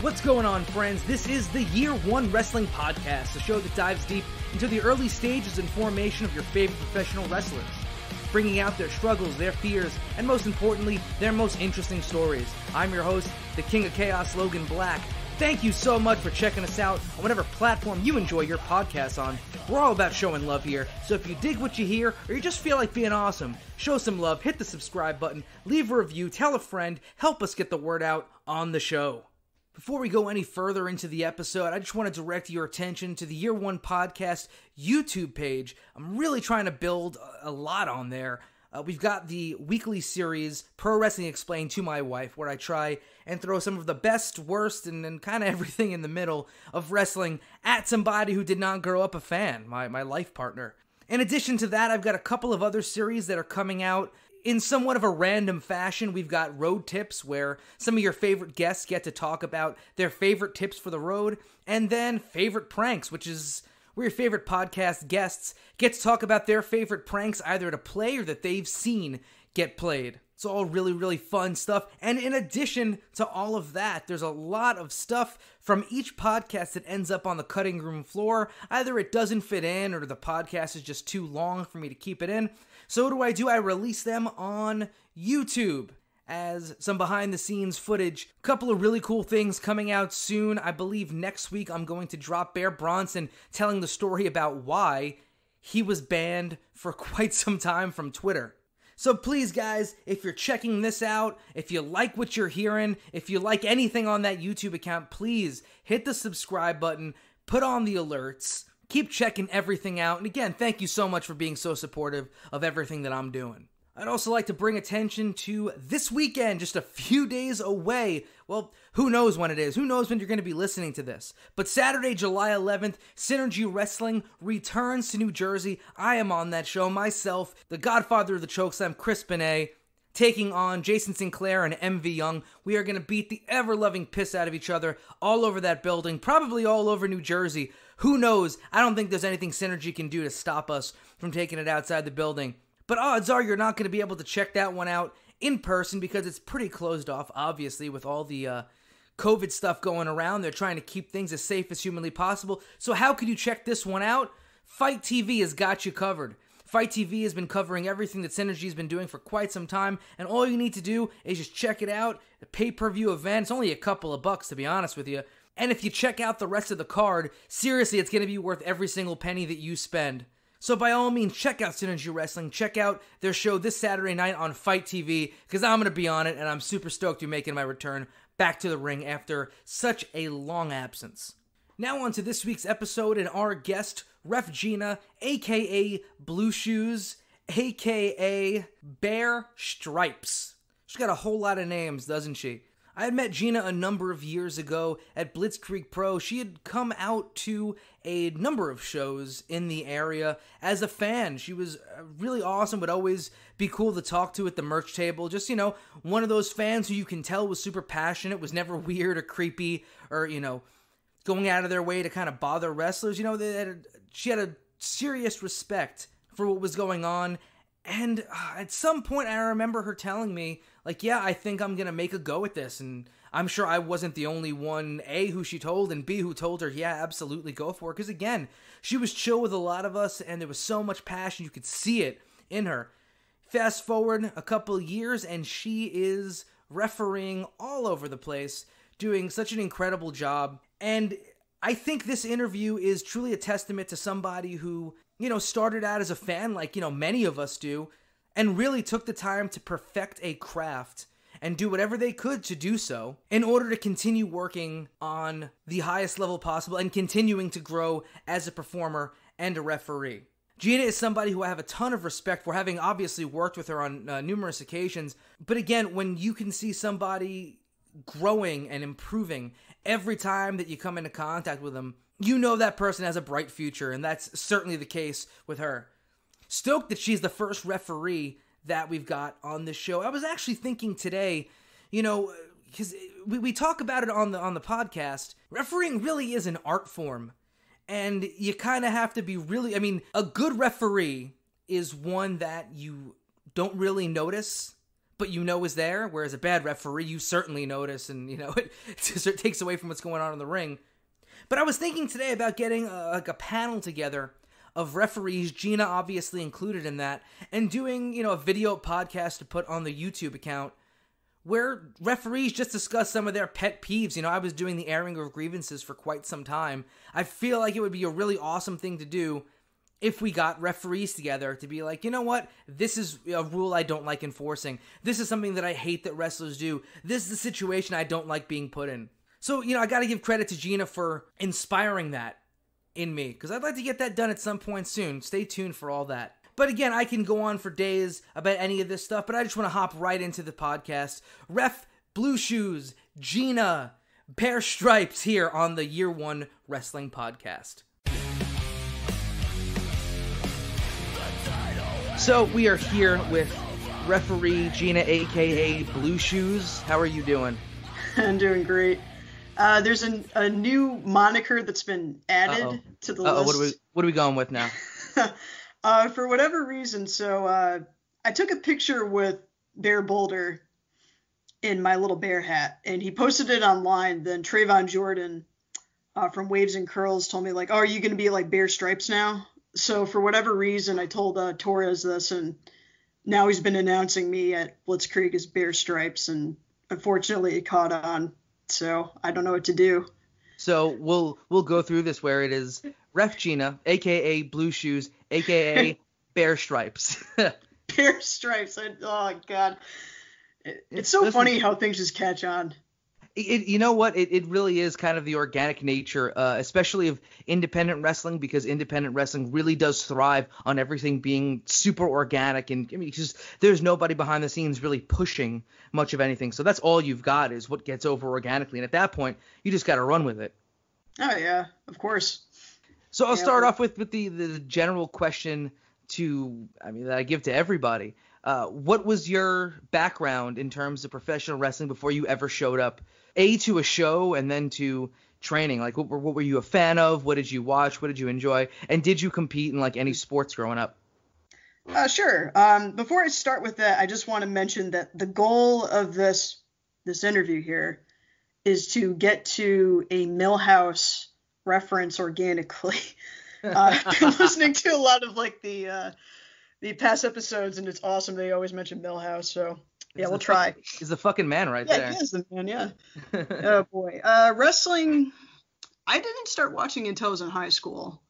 What's going on, friends? This is the Year One Wrestling Podcast, a show that dives deep into the early stages and formation of your favorite professional wrestlers, bringing out their struggles, their fears, and most importantly, their most interesting stories. I'm your host, the King of Chaos, Logan Black. Thank you so much for checking us out on whatever platform you enjoy your podcasts on. We're all about showing love here, so if you dig what you hear, or you just feel like being awesome, show some love, hit the subscribe button, leave a review, tell a friend, help us get the word out on the show. Before we go any further into the episode, I just want to direct your attention to the Year One Podcast YouTube page. I'm really trying to build a lot on there. We've got the weekly series, Pro Wrestling Explained to My Wife, where I try and throw some of the best, worst, and kind of everything in the middle of wrestling at somebody who did not grow up a fan, my life partner. In addition to that, I've got a couple of other series that are coming out in somewhat of a random fashion. We've got road tips, where some of your favorite guests get to talk about their favorite tips for the road, and then favorite pranks, which is where your favorite podcast guests get to talk about their favorite pranks, either to play or that they've seen get played. It's all really, really fun stuff. And in addition to all of that, there's a lot of stuff from each podcast that ends up on the cutting room floor. Either it doesn't fit in or the podcast is just too long for me to keep it in. So what do? I release them on YouTube as some behind-the-scenes footage. A couple of really cool things coming out soon. I believe next week I'm going to drop Bear Bronson telling the story about why he was banned for quite some time from Twitter. So please, guys, if you're checking this out, if you like what you're hearing, if you like anything on that YouTube account, please hit the subscribe button, put on the alerts, keep checking everything out. And again, thank you so much for being so supportive of everything that I'm doing. I'd also like to bring attention to this weekend, just a few days away. Well, who knows when it is? Who knows when you're going to be listening to this? But Saturday, July 11th, Synergy Wrestling returns to New Jersey. I am on that show myself, the godfather of the chokeslam, Chris Benet, taking on Jason Sinclair and MV Young. We are going to beat the ever-loving piss out of each other all over that building, probably all over New Jersey. Who knows? I don't think there's anything Synergy can do to stop us from taking it outside the building. But odds are you're not going to be able to check that one out in person because it's pretty closed off, obviously, with all the COVID stuff going around. They're trying to keep things as safe as humanly possible. So how could you check this one out? Fight TV has got you covered. Fight TV has been covering everything that Synergy's been doing for quite some time, and all you need to do is just check it out. A pay-per-view event. It's only a couple of bucks, to be honest with you. And if you check out the rest of the card, seriously, it's going to be worth every single penny that you spend. So by all means, check out Synergy Wrestling. Check out their show this Saturday night on Fight TV, because I'm going to be on it, and I'm super stoked to be making my return back to the ring after such a long absence. Now on to this week's episode, and our guest, Ref Gina, a.k.a. Blue Shoes, a.k.a. Bear Stripes. She's got a whole lot of names, doesn't she? I had met Gina a number of years ago at Blitzkrieg Pro. She had come out to a number of shows in the area as a fan. She was really awesome, would always be cool to talk to at the merch table. Just, one of those fans who you can tell was super passionate, was never weird or creepy or, going out of their way to kind of bother wrestlers. She had a serious respect for what was going on. And at some point, I remember her telling me, yeah, I think I'm going to make a go at this. And I'm sure I wasn't the only one, A, who she told, and B, who told her, yeah, absolutely, go for it. Because again, she was chill with a lot of us, and there was so much passion. You could see it in her. Fast forward a couple years, and she is refereeing all over the place, doing such an incredible job. And I think this interview is truly a testament to somebody who, started out as a fan like, many of us do, and really took the time to perfect a craft and do whatever they could to do so in order to continue working on the highest level possible and continuing to grow as a performer and a referee. Gina is somebody who I have a ton of respect for, having obviously worked with her on numerous occasions. But again, when you can see somebody growing and improving every time that you come into contact with them, you know that person has a bright future, and that's certainly the case with her. Stoked that she's the first referee that we've got on this show. I was actually thinking today, because we talk about it on the podcast, refereeing really is an art form, and you kind of have to be really, a good referee is one that you don't really notice, but is there, whereas a bad referee you certainly notice, and it takes away from what's going on in the ring. But I was thinking today about getting a panel together of referees, Gina obviously included in that, and doing a video podcast to put on the YouTube account where referees just discuss some of their pet peeves. I was doing the airing of grievances for quite some time. I feel like it would be a really awesome thing to do if we got referees together to be like, you know what, this is a rule I don't like enforcing. This is something that I hate that wrestlers do. This is a situation I don't like being put in. So, I got to give credit to Gina for inspiring that in me, because I'd like to get that done at some point soon. Stay tuned for all that. But again, I can go on for days about any of this stuff, but I just want to hop right into the podcast. Ref Blue Shoes, Gina, Bear Stripes here on the Year One Wrestling Podcast. So we are here with referee Gina, aka Blue Shoes. How are you doing? I'm doing great. There's a new moniker that's been added to the list. What are we going with now? For whatever reason, so I took a picture with Bear Boulder in my little bear hat, and he posted it online. Then Trayvon Jordan from Waves and Curls told me, like, oh, are you going to be like Bear Stripes now? So for whatever reason, I told Torres this, and now he's been announcing me at Blitzkrieg as Bear Stripes, and unfortunately it caught on. So I don't know what to do. So we'll go through this where it is Ref Gina, a.k.a. Blue Shoes, a.k.a. Bear Stripes. Bear Stripes. Oh, God. It's so funny how things just catch on. You know what? It really is kind of the organic nature, especially of independent wrestling, because independent wrestling really does thrive on everything being super organic. And because there's nobody behind the scenes really pushing much of anything. So that's all you've got is what gets over organically. And at that point, you just got to run with it. Oh, yeah, of course. So I'll start off with the general question that I give to everybody. What was your background in terms of professional wrestling before you ever showed up, to a show and then to training? Like, what were you a fan of? What did you watch? What did you enjoy? And did you compete in like any sports growing up? Sure. Before I start with that, I just want to mention that the goal of this interview here is to get to a Millhouse reference organically. I've been listening to a lot of like the past episodes, and it's awesome. They always mention Millhouse, so yeah, we'll try. He's the fucking man right there. Yeah, he is the man, yeah. Oh, boy. Wrestling, I didn't start watching until I was in high school.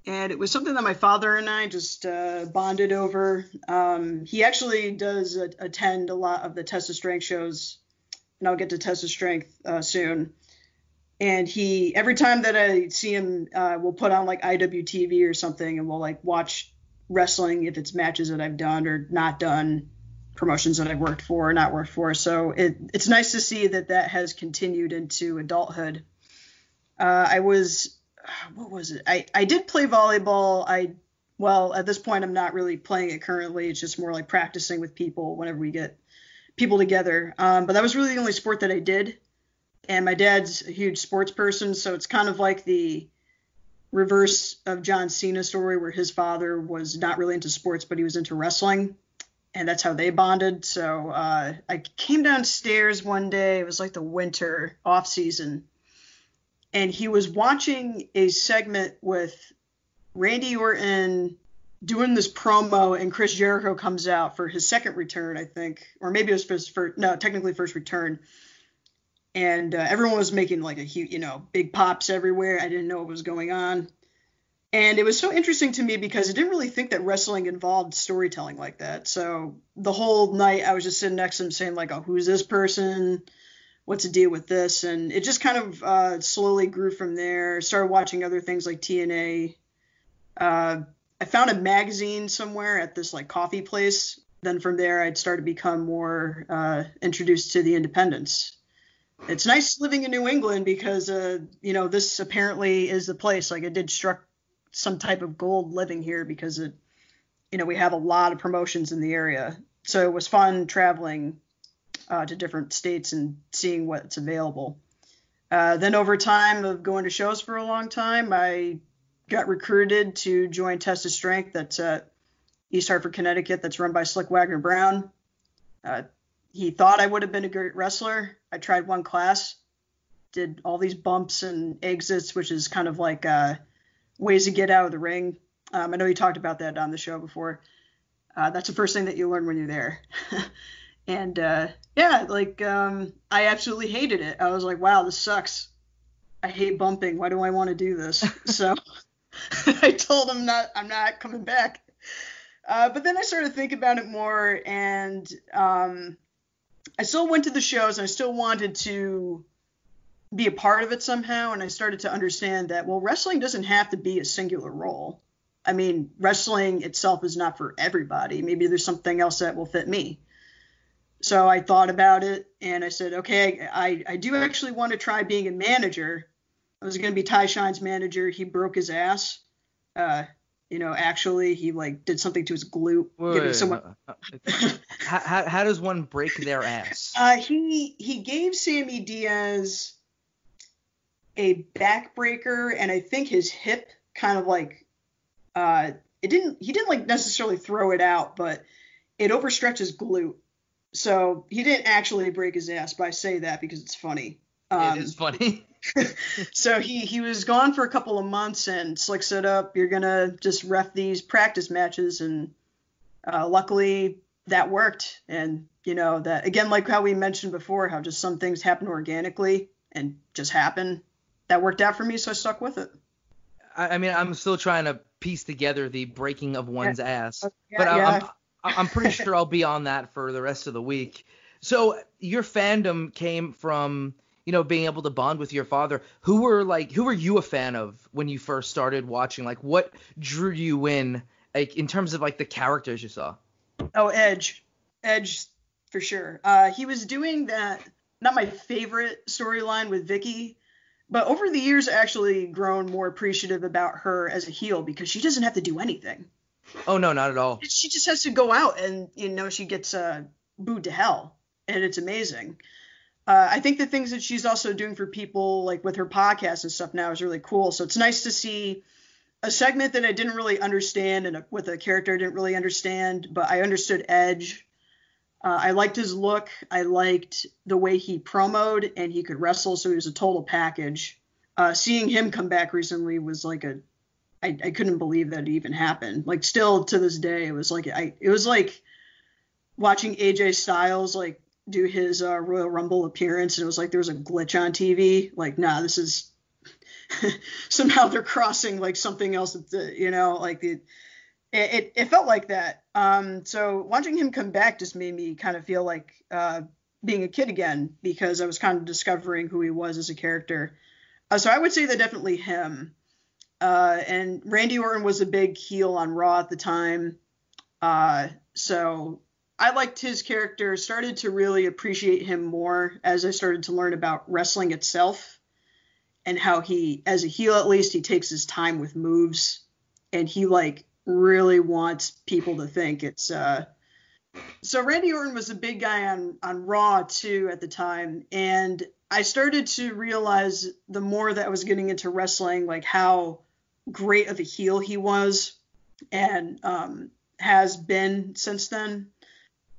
And it was something that my father and I just bonded over. He actually does attend a lot of the Test of Strength shows, and I'll get to Test of Strength soon. And every time that I see him, we'll put on like IWTV or something, and we'll like watch wrestling if it's matches that I've done or not done, promotions that I've worked for or not worked for. So it's nice to see that has continued into adulthood. What was it? I did play volleyball. At this point, I'm not really playing it currently. It's just more like practicing with people whenever we get people together. But that was really the only sport that I did. And my dad's a huge sports person, so it's kind of like the reverse of John Cena's story, where his father was not really into sports, but he was into wrestling, and that's how they bonded. So I came downstairs one day, it was like the winter off season, and he was watching a segment with Randy Orton doing this promo, and Chris Jericho comes out for his second return, I think, or maybe it was his technically first return. And everyone was making like a huge, big pops everywhere. I didn't know what was going on. And it was so interesting to me because I didn't really think that wrestling involved storytelling like that. So the whole night I was just sitting next to him saying like, oh, who's this person? What's the deal with this? And it just kind of slowly grew from there. Started watching other things like TNA. I found a magazine somewhere at this like coffee place. Then from there, I'd started to become more introduced to the independents. It's nice living in New England because, this apparently is the place. Like, it did struck some type of gold living here because we have a lot of promotions in the area. So it was fun traveling to different states and seeing what's available. Then over time of going to shows for a long time, I got recruited to join Test of Strength that's at East Hartford, Connecticut, that's run by Slick Wagner Brown. He thought I would have been a great wrestler. I tried one class, did all these bumps and exits, which is kind of like ways to get out of the ring. I know you talked about that on the show before. That's the first thing that you learn when you're there. And I absolutely hated it. I was like, wow, this sucks. I hate bumping. Why do I want to do this? So I told him I'm not coming back. But then I started thinking about it more, and I still went to the shows, and I still wanted to be a part of it somehow. And I started to understand that, well, wrestling doesn't have to be a singular role. I mean, wrestling itself is not for everybody. Maybe there's something else that will fit me. So I thought about it, and I said, okay, I do actually want to try being a manager. I was going to be Ty Shine's manager. He broke his ass. Actually, he did something to his glute. How does one break their ass? He gave Sammy Diaz a backbreaker, and I think his hip kind of he didn't necessarily throw it out, but it overstretched his glute. So he didn't actually break his ass, but I say that because it's funny. It is funny. So he was gone for a couple of months, and Slick said, you're going to just ref these practice matches. And luckily that worked. And, that again, like how we mentioned before, how just some things happen organically and just happen. That worked out for me, so I stuck with it. I mean, I'm still trying to piece together the breaking of one's ass. Yeah, but I'm pretty sure I'll be on that for the rest of the week. So your fandom came from, being able to bond with your father. Who were you a fan of when you first started watching? Like, what drew you in, in terms of the characters you saw? Oh, Edge for sure. He was doing that. Not my favorite storyline with Vicky, but over the years, I actually grown more appreciative about her as a heel because she doesn't have to do anything. Oh, no, not at all. She just has to go out and, she gets booed to hell. And it's amazing. I think the things that she's also doing for people, like with her podcast and stuff now, is really cool. So it's nice to see a segment that I didn't really understand and with a character I didn't really understand, but I understood Edge. I liked his look. I liked the way he promoed and he could wrestle. So he was a total package. Seeing him come back recently was I couldn't believe that it even happened. Still to this day, it was like watching AJ Styles do his Royal Rumble appearance, and it was like there was a glitch on TV. Nah, this is somehow they're crossing something else. It felt like that. So watching him come back just made me kind of feel like being a kid again, because I was kind of discovering who he was as a character. So I would say that definitely him. And Randy Orton was a big heel on Raw at the time. So I liked his character, started to really appreciate him more as I started to learn about wrestling itself and how he, as a heel at least, he takes his time with moves and he really wants people to think it's so Randy Orton was a big guy on Raw too at the time, and I started to realize the more that I was getting into wrestling how great of a heel he was and has been since then.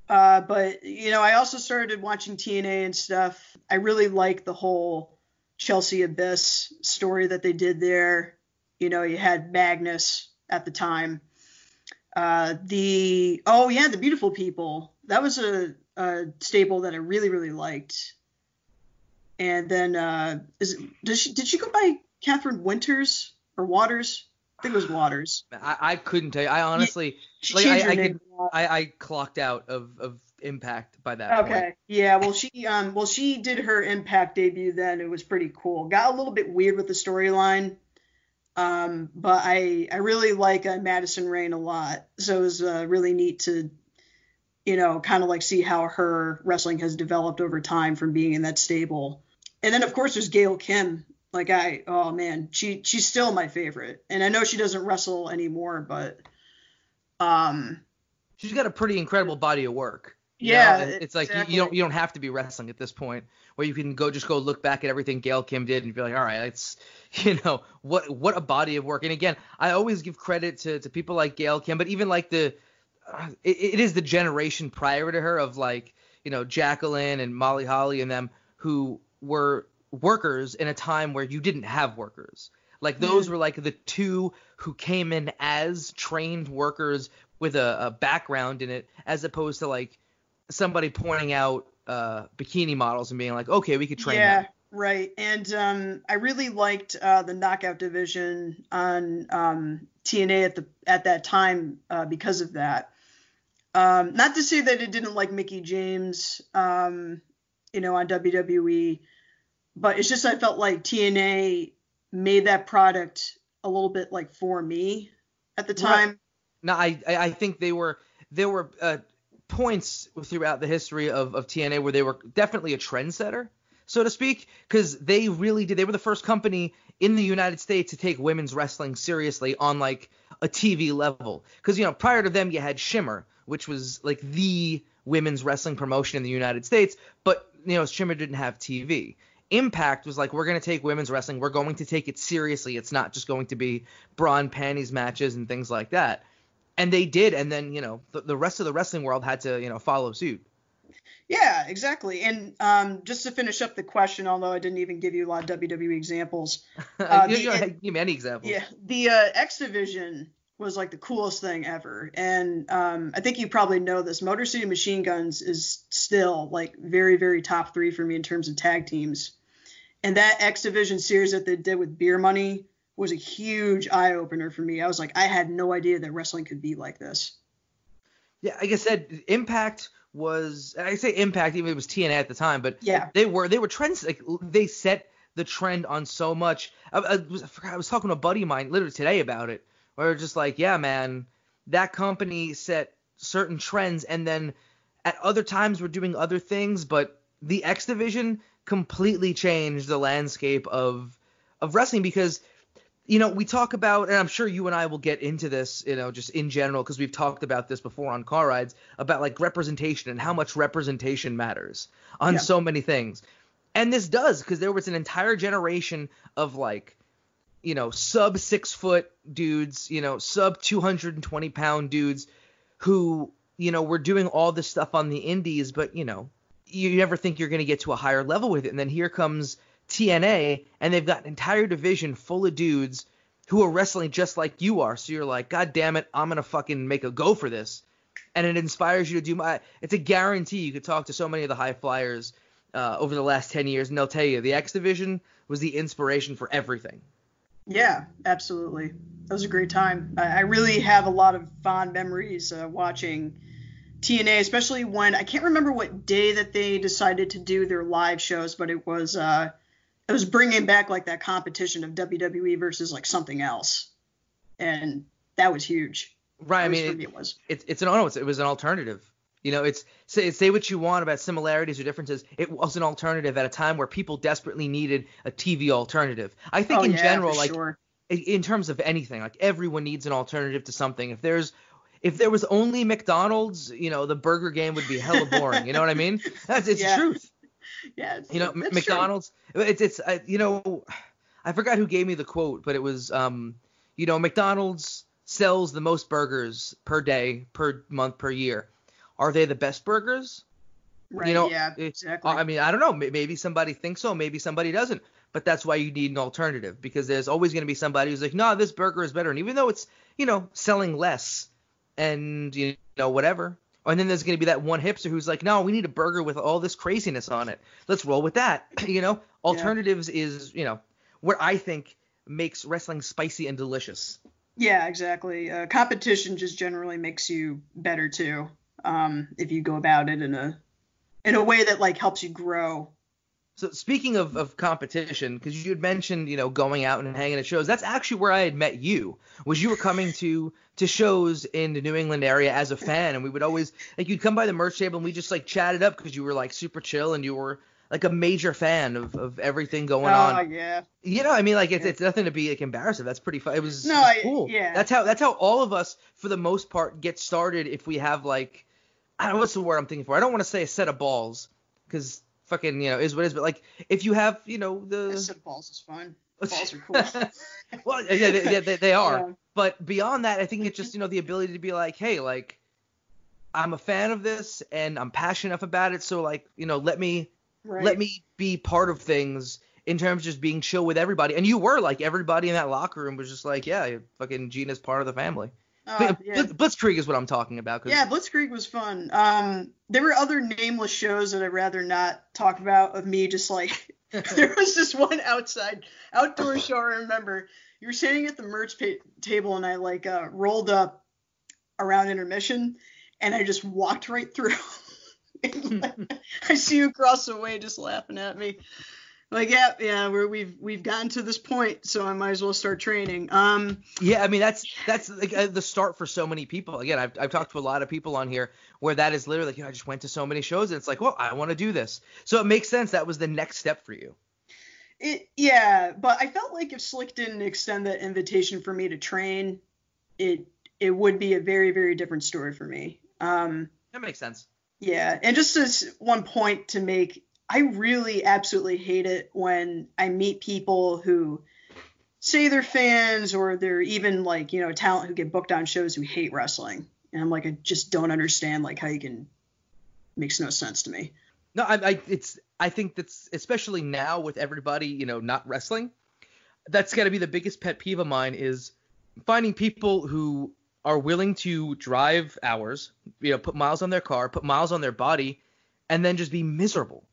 But I also started watching TNA and stuff. I really like the whole Chelsea Abyss story that they did there. You had Magnus at the time. The Beautiful People. That was a stable that I really, really liked. And then did she go by Catherine Winters or Waters? I think it was Waters. I couldn't tell you. I honestly, I clocked out of Impact by that point. Okay. Yeah. Well, she did her Impact debut then. It was pretty cool. Got a little bit weird with the storyline. But I really like Madison Rayne a lot. So it was really neat to, kind of see how her wrestling has developed over time from being in that stable. And then of course there's Gail Kim. Oh man, she's still my favorite. And I know she doesn't wrestle anymore, but she's got a pretty incredible body of work. Yeah, it's exactly. you don't have to be wrestling at this point, where you can go look back at everything Gail Kim did and be like, all right, it's what a body of work. And again, I always give credit to people like Gail Kim, but even the it is the generation prior to her of like, Jacqueline and Molly Holly and them who were workers in a time where you didn't have workers. Like those were like the two who came in as trained workers with a background in it, as opposed to like somebody pointing out bikini models and being like, okay, we could train them. Right. And I really liked the knockout division on TNA at that time because of that. Not to say that it didn't like Mickie James, on WWE, but it's just I felt like TNA made that product a little bit like for me at the time. Right. No, I think there were points throughout the history of TNA where they were definitely a trendsetter, so to speak, because they really did. They were the first company in the United States to take women's wrestling seriously on like a TV level. Because, prior to them, you had Shimmer, which was like the women's wrestling promotion in the United States. But, Shimmer didn't have TV. Impact was like, we're going to take women's wrestling. We're going to take it seriously. It's not just going to be bra and panties matches and things like that. And they did. And then, the rest of the wrestling world had to, follow suit. Yeah, exactly. And just to finish up the question, although I didn't even give you a lot of WWE examples. Give me any examples. Yeah, the X Division was like the coolest thing ever. And I think you probably know this. Motor City Machine Guns is still like very, very top 3 for me in terms of tag teams. And that X Division series that they did with Beer Money was a huge eye opener for me. I was like, I had no idea that wrestling could be like this. Yeah, like I said, Impact was, I say Impact, even if it was TNA at the time, but yeah, they were trends. Like they set the trend on so much. I was talking to a buddy of mine literally today about it, where just like, yeah, man, that company set certain trends, and then at other times we're doing other things, but the X Division completely changed the landscape of wrestling because, we talk about, and I'm sure you and I will get into this, just in general, because we've talked about this before on car rides, about like representation and how much representation matters on so many things. And this does, because there was an entire generation of like, sub 6 foot dudes, sub 220 pound dudes who, were doing all this stuff on the indies, but, you never think you're going to get to a higher level with it. And then here comes TNA, and they've got an entire division full of dudes who are wrestling just like you are. So you're like, God damn it, I'm going to fucking make a go for this. And it inspires you to do it's a guarantee. You could talk to so many of the high flyers over the last 10 years, and they'll tell you the X Division was the inspiration for everything. Yeah, absolutely. That was a great time. I really have a lot of fond memories watching TNA, especially when, I can't remember what day that they decided to do their live shows, but it was bringing back like that competition of WWE versus like something else, and that was huge. Right. I mean, it was an alternative. It's say what you want about similarities or differences. It was an alternative at a time where people desperately needed a TV alternative. I think in general, like in terms of anything, like everyone needs an alternative to something. If there was only McDonald's, the burger game would be hella boring. You know what I mean? It's the truth. Yeah. McDonald's. True. It's I forgot who gave me the quote, but it was McDonald's sells the most burgers per day, per month, per year. Are they the best burgers? Right. Yeah. Exactly. I mean, I don't know. Maybe somebody thinks so. Maybe somebody doesn't. But that's why you need an alternative, because there's always going to be somebody who's like, no, this burger is better. And even though it's selling less, and whatever. And then there's going to be that one hipster who's like, no, we need a burger with all this craziness on it. Let's roll with that. Alternatives is, what I think makes wrestling spicy and delicious. Yeah, exactly. Competition just generally makes you better too. If you go about it in a way that like helps you grow. So speaking of competition, because you had mentioned, going out and hanging at shows, that's actually where I had met you. Was you were coming to shows in the New England area as a fan, and we would always, like, you'd come by the merch table and we just like chatted up because you were like super chill and you were like a major fan of everything going on. Oh yeah. I mean, like it's nothing to be like embarrassed of. That's pretty fun. It was cool. Yeah. That's how all of us, for the most part, get started. If we have like, I don't know what's the word I'm thinking for. I don't want to say a set of balls, because fucking, is what it is, but like if you have, the set of balls is fine. Balls are cool. Well, yeah, they are. Yeah. But beyond that, I think it's just, the ability to be like, hey, like, I'm a fan of this and I'm passionate enough about it. So like, let me be part of things in terms of just being chill with everybody. And you were like, everybody in that locker room was just like, yeah, fucking Gina's part of the family. Yeah. Blitzkrieg is what I'm talking about. Yeah, Blitzkrieg was fun. There were other nameless shows that I'd rather not talk about of me just like, there was this one outdoor show I remember. You were sitting at the merch table and I like rolled up around intermission and I just walked right through. I see you across the way just laughing at me. Like, yeah, we've gotten to this point, so I might as well start training. Yeah, I mean that's like the start for so many people. Again, I've talked to a lot of people on here where that is literally like, I just went to so many shows and it's like, well, I want to do this. So it makes sense that was the next step for you. Yeah, but I felt like if Slick didn't extend that invitation for me to train, it would be a very, very different story for me. That makes sense. Yeah, and just as one point to make, I really absolutely hate it when I meet people who say they're fans or they're even like, talent who get booked on shows who hate wrestling. And I'm like, I just don't understand like how you can, makes no sense to me. No, I think that's especially now with everybody, not wrestling. That's got to be the biggest pet peeve of mine is finding people who are willing to drive hours, put miles on their car, put miles on their body, and then just be miserable.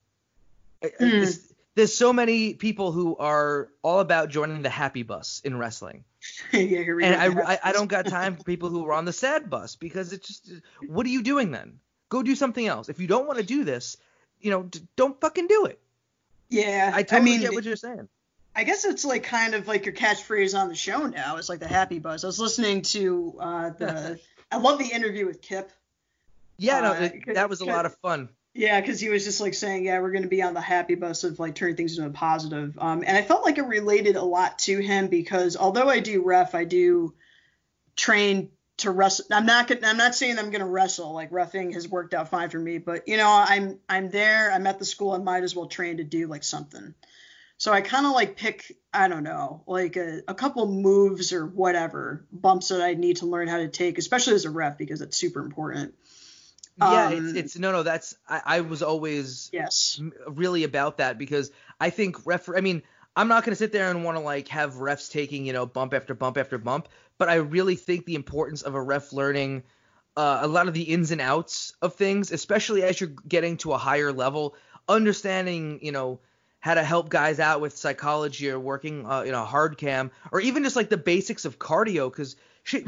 There's so many people who are all about joining the happy bus in wrestling. And I don't got time for people who are on the sad bus because it's just, what are you doing then? Go do something else. If you don't want to do this, don't fucking do it. Yeah. I totally get what you're saying. I guess it's like kind of like your catchphrase on the show now. It's like the happy bus. I was listening to I love the interview with Kip. Yeah, that was a lot of fun. Yeah, because he was just like saying, yeah, we're going to be on the happy bus of like turning things into a positive. And I felt like it related a lot to him because although I do ref, I do train to wrestle. I'm not saying I'm going to wrestle. Like reffing has worked out fine for me, but I'm there. I'm at the school. I might as well train to do like something. So I kind of like pick, I don't know, like a couple moves or whatever bumps that I need to learn how to take, especially as a ref because it's super important. Yeah, I was always really about that because I think I'm not going to sit there and want to like have refs taking, bump after bump after bump, but I really think the importance of a ref learning a lot of the ins and outs of things, especially as you're getting to a higher level, understanding, how to help guys out with psychology or working, hard cam, or even just like the basics of cardio because shit,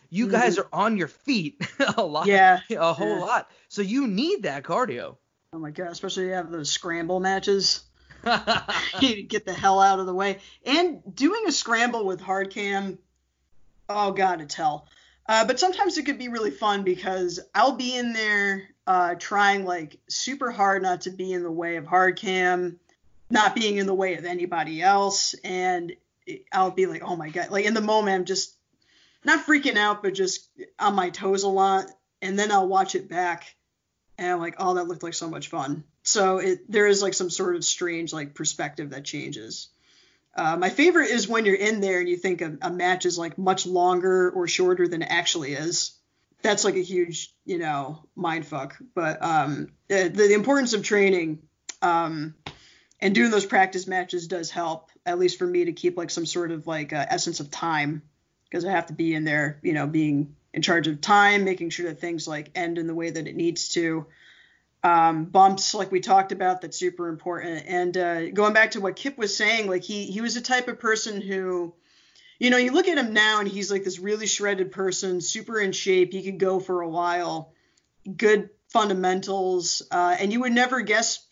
you guys are on your feet a lot, a whole lot. So you need that cardio. Oh my God, especially if you have those scramble matches. You need to get the hell out of the way. And doing a scramble with hard cam, oh God, it's hell. But sometimes it could be really fun because I'll be in there trying like super hard not to be in the way of hard cam, not being in the way of anybody else. And I'll be like, oh my God, like in the moment, I'm just not freaking out, but just on my toes a lot. And then I'll watch it back and I'm like, oh, that looked like so much fun. So there is like some sort of strange like perspective that changes. My favorite is when you're in there and you think a match is like much longer or shorter than it actually is. That's like a huge, mind fuck. But the importance of training and doing those practice matches does help, at least for me, to keep like some sort of like essence of time. Because I have to be in there, being in charge of time, making sure that things like end in the way that it needs to. Bumps, like we talked about, that's super important. And going back to what Kip was saying, like he was the type of person who, you look at him now and he's like this really shredded person, super in shape. He could go for a while, good fundamentals. And you would never guess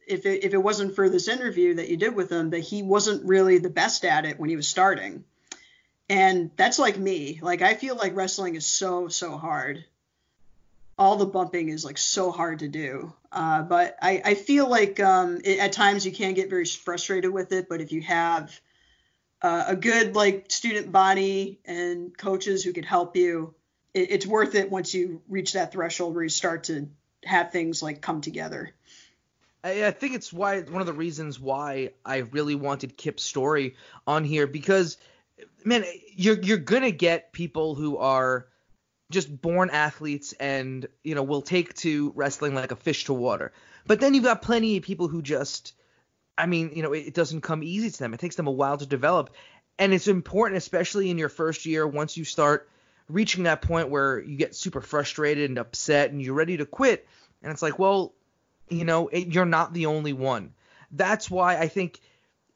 if it wasn't for this interview that you did with him, that he wasn't really the best at it when he was starting. And that's like me. Like, I feel like wrestling is so, so hard. All the bumping is like so hard to do. But I feel like at times you can get very frustrated with it. But if you have a good like student body and coaches who can help you, it's worth it once you reach that threshold where you start to have things like come together. I think it's one of the reasons why I really wanted Kip's story on here because, man, you're gonna get people who are just born athletes and, will take to wrestling like a fish to water. But then you've got plenty of people who just, it doesn't come easy to them. It takes them a while to develop. And it's important, especially in your first year, once you start reaching that point where you get super frustrated and upset and you're ready to quit. And it's like, well, you're not the only one. That's why I think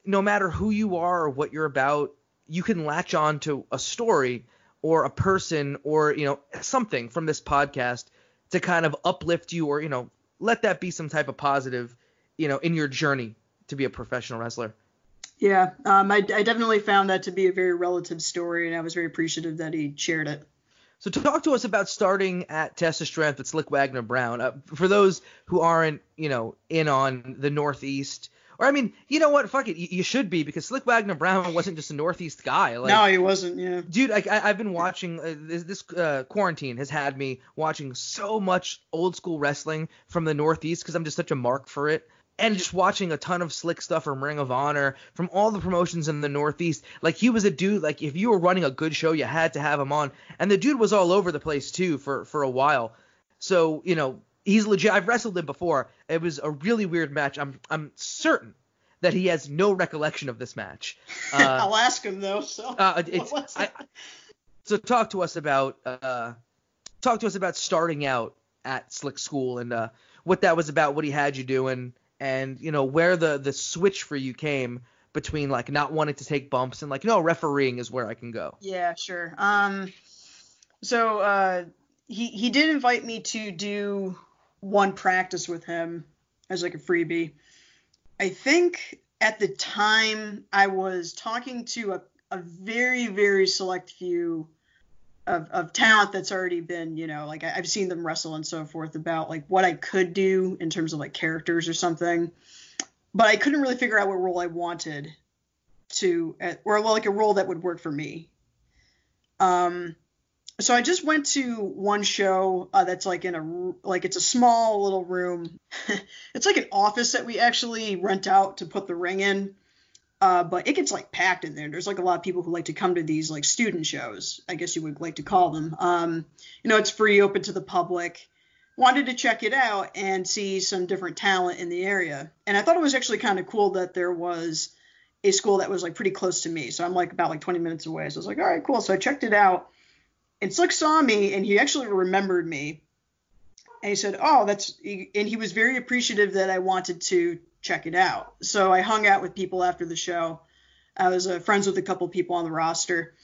no matter who you are or what you're about, you can latch on to a story or a person or, something from this podcast to kind of uplift you or, let that be some type of positive, in your journey to be a professional wrestler. Yeah, I definitely found that to be a very relative story, and I was very appreciative that he shared it. So talk to us about starting at Test of Strength with Slick Wagner Brown. For those who aren't, in on the Northeast, or you know what? Fuck it. You should be, because Slick Wagner Brown wasn't just a Northeast guy. No, he wasn't. Yeah. Dude, I've been watching this quarantine has had me watching so much old school wrestling from the Northeast because I'm just such a mark for it. And just watching a ton of Slick stuff from Ring of Honor, from all the promotions in the Northeast. Like, he was a dude, like, if you were running a good show, you had to have him on. And the dude was all over the place, too, for a while. So, he's legit. I've wrestled him before. It was a really weird match. I'm certain that he has no recollection of this match. I'll ask him, though. So, so talk to us about starting out at Slick School and what that was about, what he had you doing. And, where the switch for you came between, like, not wanting to take bumps and, like, no, refereeing is where I can go. Yeah, sure. So he did invite me to do one practice with him as, like, a freebie. I think at the time I was talking to a very, very select few of talent that's already been, like, I've seen them wrestle and so forth, about like what I could do in terms of like characters or something, but I couldn't really figure out what role I wanted to, or like a role that would work for me. So I just went to one show that's like it's a small little room. It's like an office that we actually rent out to put the ring in. But it gets like packed in there. There's like a lot of people who like to come to these like student shows, I guess you would like to call them. It's free, open to the public. Wanted to check it out and see some different talent in the area. And I thought it was actually kind of cool that there was a school that was like pretty close to me. So I'm like about like 20 minutes away. So I was like, all right, cool. So I checked it out, and Slick saw me and he actually remembered me. And he said, and he was very appreciative that I wanted to check it out. So I hung out with people after the show. I was friends with a couple people on the roster.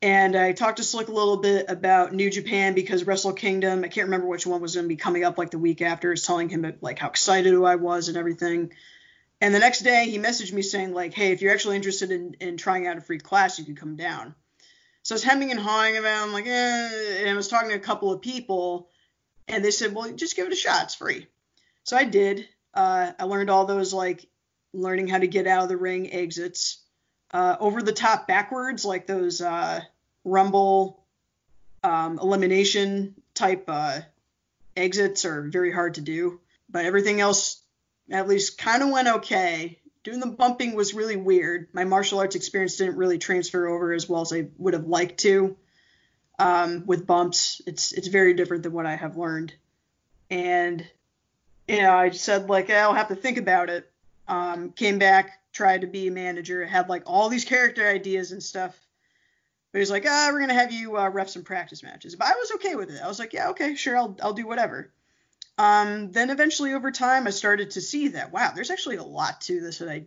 And I talked to Slick a little bit about New Japan, because Wrestle Kingdom, I can't remember which one was going to be coming up like the week after, I was telling him like how excited I was and everything. And the next day he messaged me saying like, hey, if you're actually interested in trying out a free class, you can come down. So I was hemming and hawing about, I'm like, and I was talking to a couple of people, and they said, well, just give it a shot. It's free. So I did. I learned all those, like, learning how to get out of the ring exits. Over the top backwards, like those Rumble elimination type exits are very hard to do. But everything else at least kind of went okay. Doing the bumping was really weird. My martial arts experience didn't really transfer over as well as I would have liked to. With bumps, it's very different than what I have learned. And I said, like, I'll have to think about it. Came back, tried to be a manager, had, like, all these character ideas and stuff. But he's like, we're going to have you ref some practice matches. But I was okay with it. I was like, yeah, okay, sure, I'll do whatever. Then eventually over time, I started to see that, wow, there's actually a lot to this that I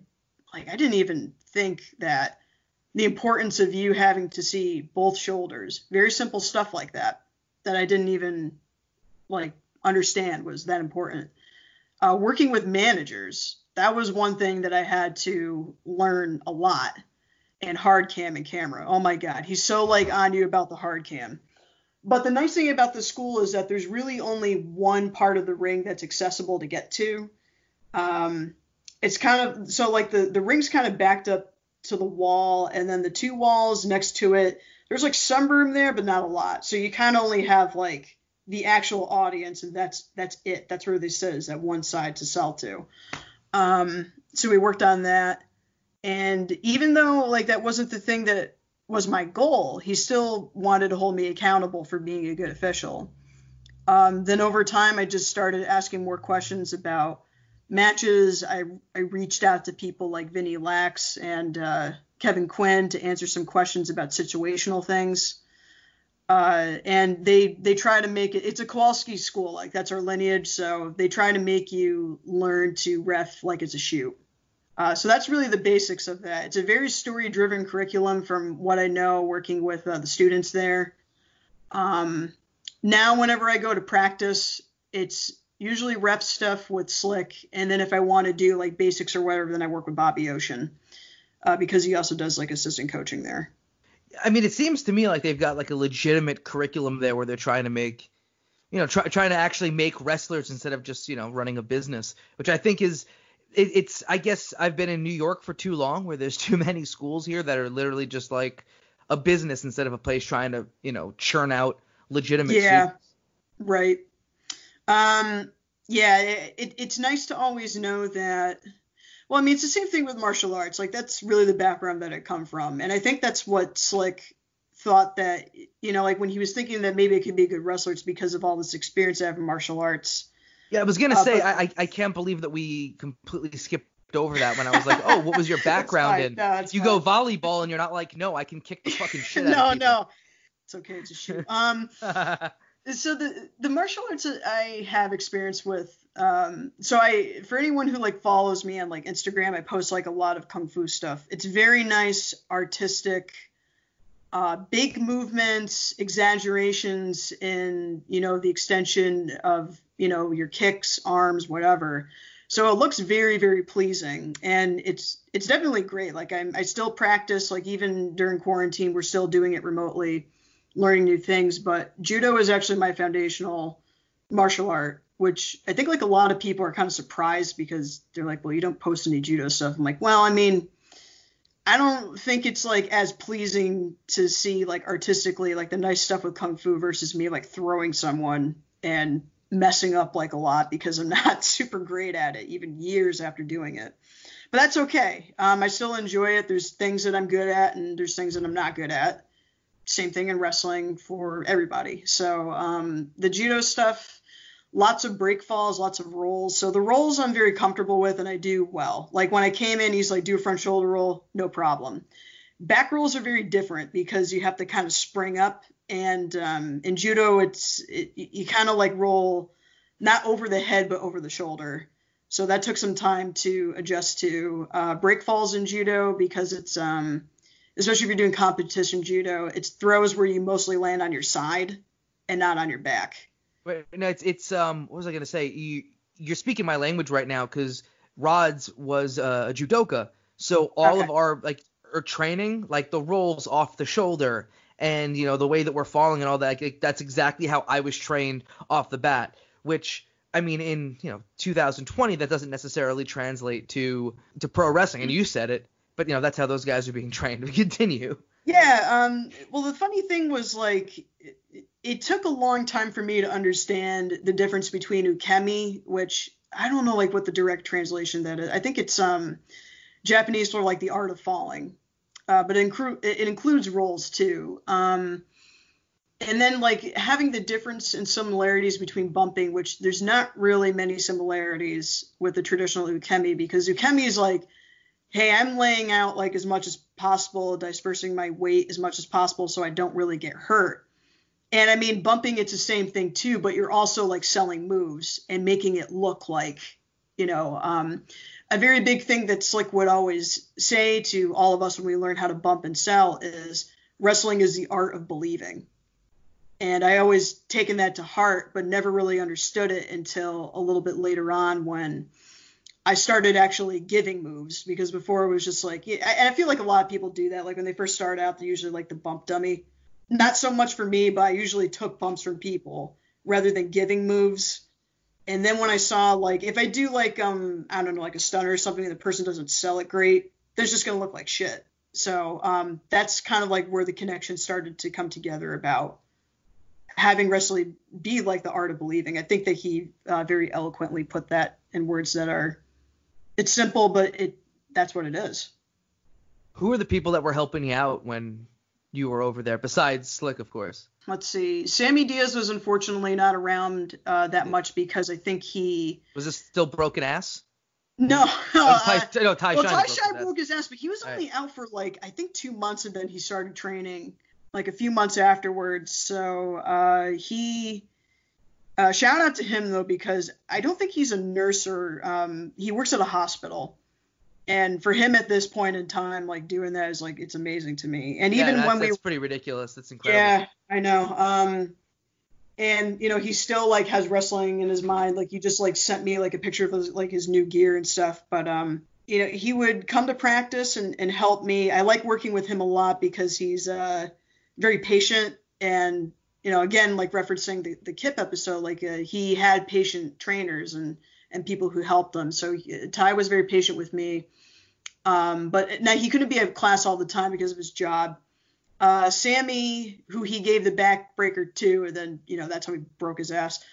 didn't even think that the importance of you having to see both shoulders, very simple stuff like that I didn't even, like, understand was that important. Working with managers, that was one thing that I had to learn a lot. And hard cam and camera. Oh my God. He's so like on you about the hard cam. But the nice thing about the school is that there's really only one part of the ring that's accessible to get to. It's kind of, so like the ring's kind of backed up to the wall, and then the two walls next to it, there's like some room there, but not a lot. So you kind of only have like the actual audience, and that's it. That's where they said is that one side to sell to. So we worked on that. And even though like that wasn't the thing that was my goal. He still wanted to hold me accountable for being a good official. Then over time, I just started asking more questions about matches. I reached out to people like Vinny Lax and Kevin Quinn to answer some questions about situational things. And they try to make it, it's a Kowalski school, like that's our lineage. So they try to make you learn to ref like it's a shoot. So that's really the basics of that. It's a very story-driven curriculum from what I know working with the students there. Now, whenever I go to practice, it's usually rep stuff with Slick. And then if I want to do like basics or whatever, then I work with Bobby Ocean because he also does like assistant coaching there. I mean, it seems to me like they've got like a legitimate curriculum there where they're trying to make, trying to actually make wrestlers instead of just, running a business, which I think is it's I guess I've been in New York for too long where there's too many schools here that are literally just like a business instead of a place trying to, churn out legitimate Yeah, students. right. It's nice to always know that. Well, I mean, it's the same thing with martial arts. Like, that's really the background that I come from. And I think that's what Slick thought that, like when he was thinking that maybe it could be a good wrestler, it's because of all this experience I have in martial arts. Yeah, I was going to say, I can't believe that we completely skipped over that when I was like, oh, what was your background in? No, you go volleyball and you're not like, no, I can kick the fucking shit out of people. No. It's okay. It's a shoot. So the martial arts that I have experience with, for anyone who like follows me on like Instagram, I post like a lot of Kung Fu stuff. It's very nice, artistic, big movements, exaggerations in, the extension of, your kicks, arms, whatever. So it looks very, very pleasing, and it's definitely great. Like I still practice, like even during quarantine, we're still doing it remotely, learning new things. But judo is actually my foundational martial art, which I think like a lot of people are kind of surprised because they're like, well, you don't post any judo stuff. I'm like, well, I mean, I don't think it's like as pleasing to see like artistically like the nice stuff with Kung Fu versus me like throwing someone and messing up like a lot because I'm not super great at it even years after doing it. But that's okay. I still enjoy it. There's things that I'm good at and there's things that I'm not good at. Same thing in wrestling for everybody. So the judo stuff, lots of break falls, lots of rolls. So the rolls I'm very comfortable with and I do well. Like when I came in, he's like, do a front shoulder roll, no problem. Back rolls are very different because you have to kind of spring up. And in judo, you kind of like roll not over the head, but over the shoulder. So that took some time to adjust to. Break falls in judo because it's, especially if you're doing competition judo, it's throws where you mostly land on your side and not on your back. Wait, no, it's what was I going to say? You're speaking my language right now because Rods was a judoka. So all of our training, like the rolls off the shoulder and, the way that we're falling and all that, like, that's exactly how I was trained off the bat, which, I mean, in, 2020, that doesn't necessarily translate to pro wrestling. And you said it, but, that's how those guys are being trained. We continue. Yeah. Well, the funny thing was, like, it took a long time for me to understand the difference between ukemi, which I don't know, like, what the direct translation that is. I think it's Japanese for, like, the art of falling. But it includes rolls too. And then like having the difference and similarities between bumping, which there's not really many similarities with the traditional ukemi because ukemi is like, hey, I'm laying out like as much as possible, dispersing my weight as much as possible so I don't really get hurt. And I mean, bumping, it's the same thing too, but you're also like selling moves and making it look like, a very big thing that Slick would always say to all of us when we learn how to bump and sell is wrestling is the art of believing. And I always taken that to heart, but never really understood it until a little bit later on when I started actually giving moves, because before it was just like, and I feel like a lot of people do that. Like when they first start out, they usually like the bump dummy. Not so much for me, but I usually took bumps from people rather than giving moves. And then when I saw, like, if I do, like, I don't know, like a stunner or something, and the person doesn't sell it great, they're just going to look like shit. So that's kind of like where the connection started to come together about having wrestling be like the art of believing. I think that he very eloquently put that in words that are, it's simple, but that's what it is. Who are the people that were helping you out when you were over there, besides Slick, of course? Let's see. Sammy Diaz was unfortunately not around that much because I think he... Was this still broken ass? No. Ty Shine broke his ass, but he was only right. out for like, I think 2 months, and then he started training like a few months afterwards. So shout out to him, though, because I don't think he's a nurse or he works at a hospital. And for him at this point in time, like doing that is like, it's amazing to me. And even that's pretty ridiculous. That's incredible. Yeah, I know. And you know, he still like has wrestling in his mind. Like he just like sent me like a picture of his new gear and stuff. But you know, he would come to practice and help me. I like working with him a lot because he's very patient. And you know, again, like referencing the Kip episode, like he had patient trainers and people who helped him. So Ty was very patient with me. But now he couldn't be at class all the time because of his job. Sammy, who he gave the backbreaker to, and then, you know, that's how he broke his ass.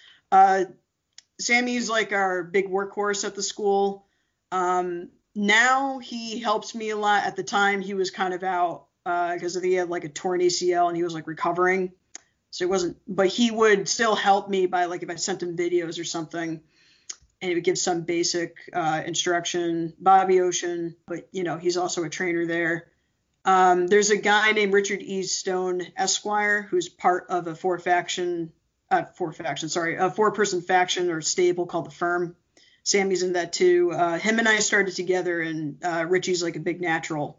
Sammy's like our big workhorse at the school. Now he helps me a lot. At the time, he was kind of out because he had like a torn ACL and he was like recovering. So it wasn't, but he would still help me by like if I sent him videos or something. And he would give some basic instruction. Bobby Ocean, but you know, he's also a trainer there. There's a guy named Richard E. Stone Esquire, who's part of a four-person faction or stable called the Firm. Sammy's in that too. Him and I started together, and Richie's like a big natural.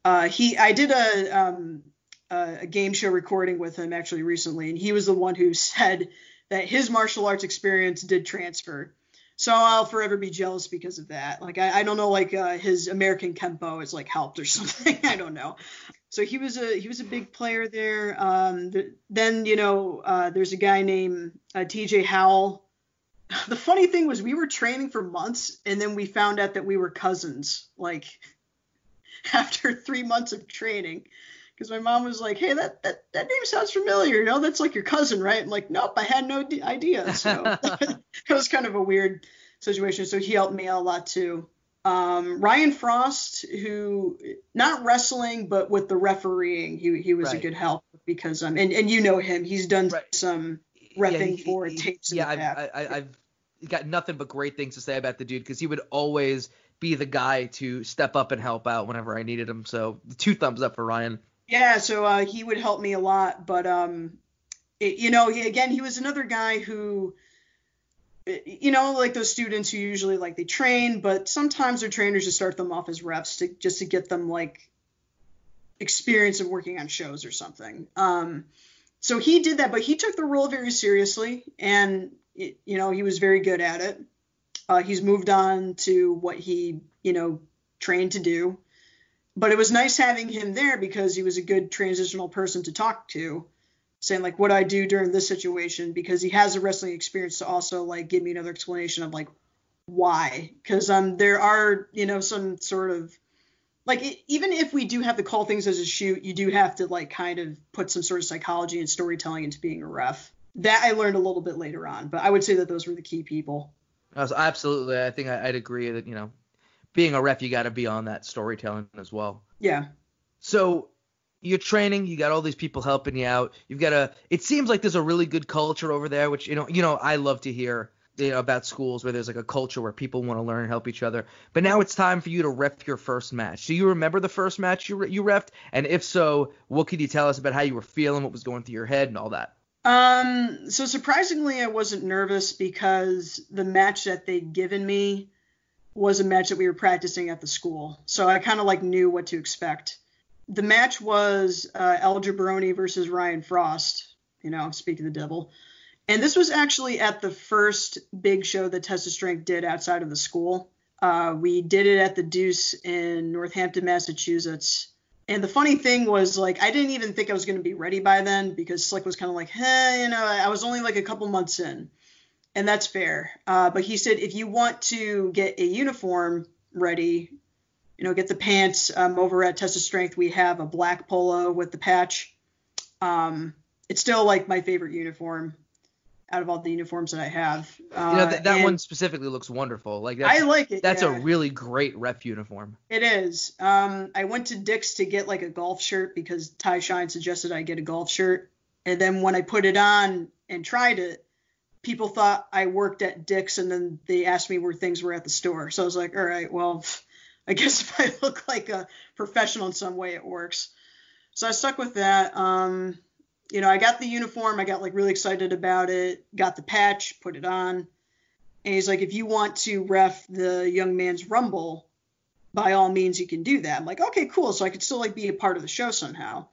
I did a game show recording with him actually recently, and he was the one who said that his martial arts experience did transfer. So I'll forever be jealous because of that. Like, I don't know, like his American Kempo has like helped or something. I don't know. So he was a big player there. Then, you know, there's a guy named TJ Howell. The funny thing was we were training for months and then we found out that we were cousins, like after 3 months of training. Because my mom was like, hey, that name sounds familiar. You know, that's like your cousin, right? I'm like, nope, I had no idea. So it was kind of a weird situation. So he helped me out a lot too. Ryan Frost, who not wrestling, but with the refereeing, he was a good help because and you know him. He's done some reffing for tapes in the past. I've got nothing but great things to say about the dude because he would always be the guy to step up and help out whenever I needed him. So 2 thumbs up for Ryan. Yeah, so he would help me a lot, but you know, he was another guy who, you know, like those students who usually like they train, but sometimes their trainers just start them off as refs just to get them like experience of working on shows or something. So he did that, but he took the role very seriously, and you know, he was very good at it. He's moved on to what he, you know, trained to do. But it was nice having him there because he was a good transitional person to talk to, saying like what I do during this situation, because he has a wrestling experience to also like give me another explanation of like why. Because there are, you know, some sort of like even if we do have to call things as a shoot, you do have to like kind of put some sort of psychology and storytelling into being a ref. That I learned a little bit later on, but I would say that those were the key people. Absolutely. I think I'd agree that, you know, being a ref, you got to be on that storytelling as well. Yeah. So you're training, you got all these people helping you out. It seems like there's a really good culture over there, which, you know, I love to hear, you know, about schools where there's like a culture where people want to learn and help each other. But now it's time for you to ref your first match. Do you remember the first match you refed? And if so, what could you tell us about how you were feeling, what was going through your head and all that? So surprisingly, I wasn't nervous because the match that they'd given me was a match that we were practicing at the school. So I kind of like knew what to expect. The match was El Jabroni versus Ryan Frost, you know, speak of the devil. And this was actually at the first big show that Test of Strength did outside of the school. We did it at the Deuce in Northampton, Massachusetts. And the funny thing was, like, I didn't even think I was going to be ready by then because Slick was kind of like, hey, you know, I was only like a couple months in. And that's fair. But he said, if you want to get a uniform ready, you know, get the pants over at Test of Strength, we have a black polo with the patch. It's still like my favorite uniform. out of all the uniforms that I have. That one specifically looks wonderful. Like I like it. That's a really great ref uniform. It is. I went to Dick's to get like a golf shirt because Ty Shine suggested I get a golf shirt. And then when I put it on and tried it, people thought I worked at Dick's, and then they asked me where things were at the store. So I was like, all right, well, I guess if I look like a professional in some way, it works. So I stuck with that. I got the uniform. I got like really excited about it. Got the patch, put it on. And he's like, if you want to ref the Young Man's Rumble, by all means, you can do that. I'm like, okay, cool. So I could still like be a part of the show somehow.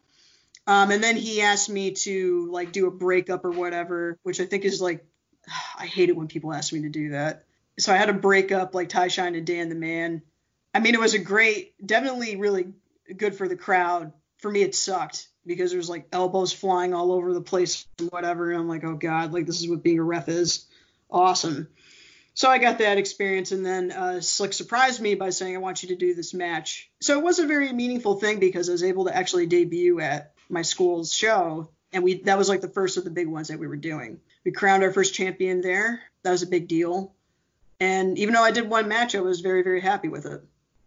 And then he asked me to like do a breakup or whatever, which I think is like, I hate it when people ask me to do that. So I had a breakup like Ty Shine and Dan the Man. I mean, it was definitely really good for the crowd. For me, it sucked because there's like elbows flying all over the place and whatever. And I'm like, oh God, like this is what being a ref is. Awesome. So I got that experience, and then Slick surprised me by saying, I want you to do this match. So it was a very meaningful thing because I was able to actually debut at my school's show, and that was like the first of the big ones that we were doing. We crowned our first champion there. That was a big deal. And even though I did one match, I was very, very happy with it.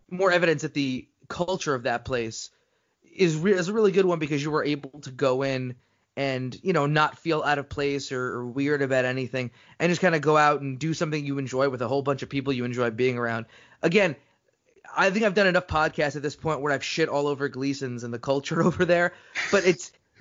More evidence that the culture of that place is a really good one because you were able to go in and, not feel out of place or weird about anything and just kind of go out and do something you enjoy with a whole bunch of people you enjoy being around. Again, I think I've done enough podcasts at this point where I've shit all over Gleason's and the culture over there, but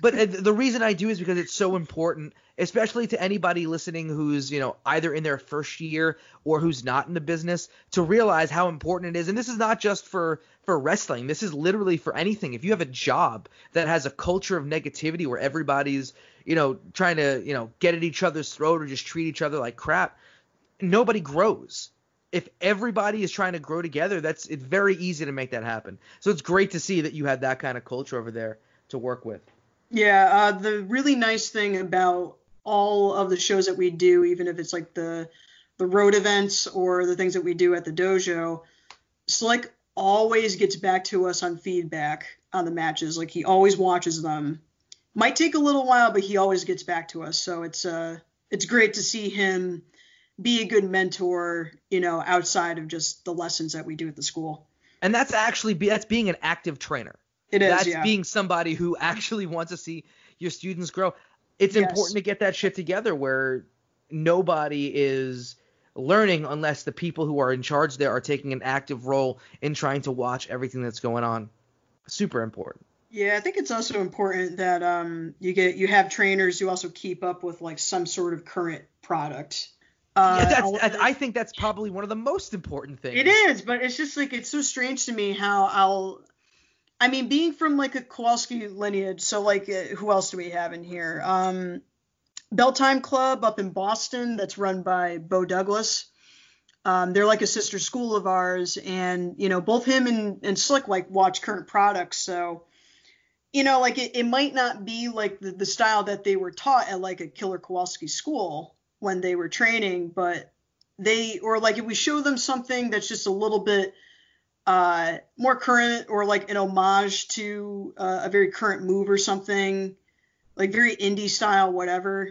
the reason I do is because it's so important, especially to anybody listening who's, either in their first year or who's not in the business, to realize how important it is. And this is not just for wrestling. This is literally for anything. If you have a job that has a culture of negativity where everybody's, trying to, get at each other's throat or just treat each other like crap, nobody grows. If everybody is trying to grow together, it's very easy to make that happen. So it's great to see that you had that kind of culture over there to work with. Yeah, the really nice thing about all of the shows that we do, even if it's like the road events or the things that we do at the dojo, Slick always gets back to us on feedback on the matches. Like he always watches them. Might take a little while, but he always gets back to us. So it's great to see him be a good mentor, outside of just the lessons that we do at the school. And that's being an active trainer. It is, That's yeah. being somebody who actually wants to see your students grow. It's important to get that shit together where nobody is learning unless the people who are in charge there are taking an active role in trying to watch everything that's going on. Super important. Yeah, I think it's also important that you have trainers who also keep up with like some sort of current product. I think that's probably one of the most important things. It is, but it's just like it's so strange to me how being from like a Kowalski lineage, so like who else do we have in here? Bell Time Club up in Boston that's run by Bo Douglas. They're like a sister school of ours, and both him and Slick like watch current products, so like it might not be like the style that they were taught at like a Killer Kowalski school when they were training, but if we show them something that's just a little bit more current or like an homage to a very current move or something, like very indie style, whatever,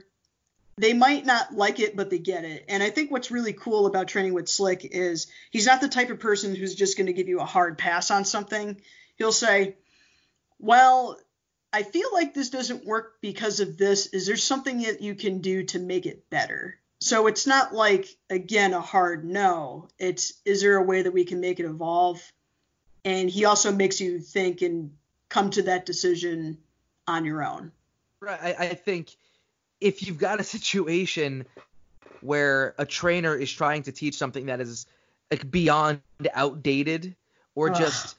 they might not like it, but they get it. And I think what's really cool about training with Slick is he's not the type of person who's just going to give you a hard pass on something. He'll say, well, I feel like this doesn't work because of this. Is there something that you can do to make it better? So it's not like, again, a hard no. It's, is there a way that we can make it evolve? And he also makes you think and come to that decision on your own. Right. I think if you've got a situation where a trainer is trying to teach something that is like beyond outdated or just